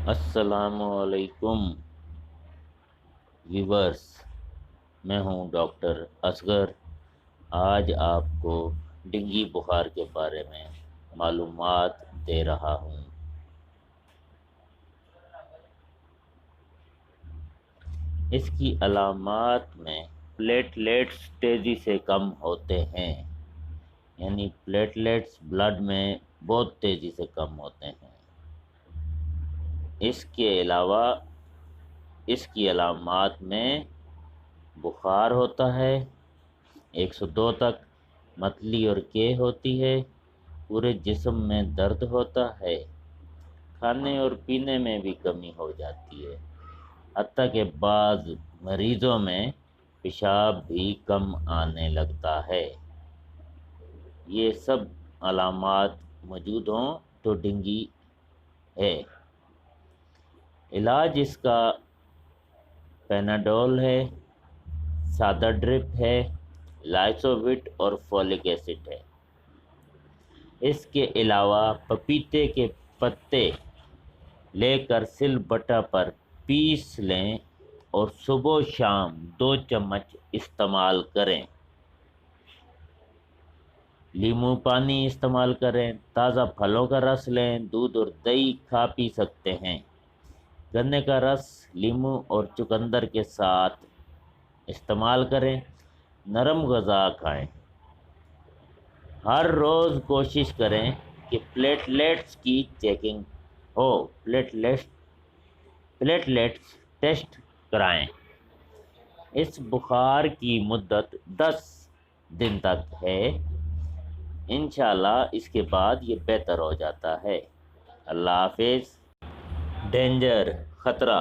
السلام علیکم ویورز، میں ہوں ڈاکٹر اصغر۔ آج آپ کو ڈینگی بخار کے بارے میں معلومات دے رہا ہوں۔ اس کی علامات میں پلیٹلیٹس تیزی سے کم ہوتے ہیں، یعنی پلیٹلیٹس بلڈ میں بہت تیزی سے کم ہوتے ہیں۔ اس کے علاوہ اس کی علامات میں بخار ہوتا ہے 102 تک، متلی اور کے ہوتی ہے، پورے جسم میں درد ہوتا ہے، کھانے اور پینے میں بھی کمی ہو جاتی ہے، حتیٰ کہ بعض مریضوں میں پیشاب بھی کم آنے لگتا ہے۔ یہ سب علامات موجود ہوں تو ڈینگی ہے۔ علاج اس کا پیناڈول ہے، سادہ ڈرپ ہے، لائسووٹ اور فولک ایسڈ ہے۔ اس کے علاوہ پپیتے کے پتے لے کر سل بٹہ پر پیس لیں اور صبح و شام 2 چمچ استعمال کریں۔ لیموں پانی استعمال کریں، تازہ پھلوں کا رس لیں، دودھ اور دہی کھا پی سکتے ہیں۔ گنے کا رس لیموں اور چقندر کے ساتھ استعمال کریں۔ نرم غذا کھائیں۔ ہر روز کوشش کریں کہ پلیٹلیٹس کی چیکنگ ہو، پلیٹلیٹس ٹیسٹ کرائیں۔ اس بخار کی مدت 10 دن تک ہے۔ انشاءاللہ اس کے بعد یہ بہتر ہو جاتا ہے۔ اللہ حافظ۔ ڈینجر، خطرہ: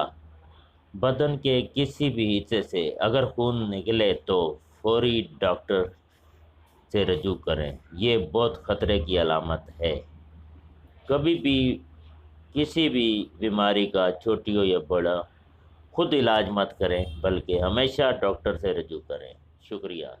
بدن کے کسی بھی حصے سے اگر خون نکلے تو فوری ڈاکٹر سے رجوع کریں، یہ بہت خطرے کی علامت ہے۔ کبھی بھی کسی بھی بیماری کا، چھوٹی ہو یا بڑا، خود علاج مت کریں بلکہ ہمیشہ ڈاکٹر سے رجوع کریں۔ شکریہ۔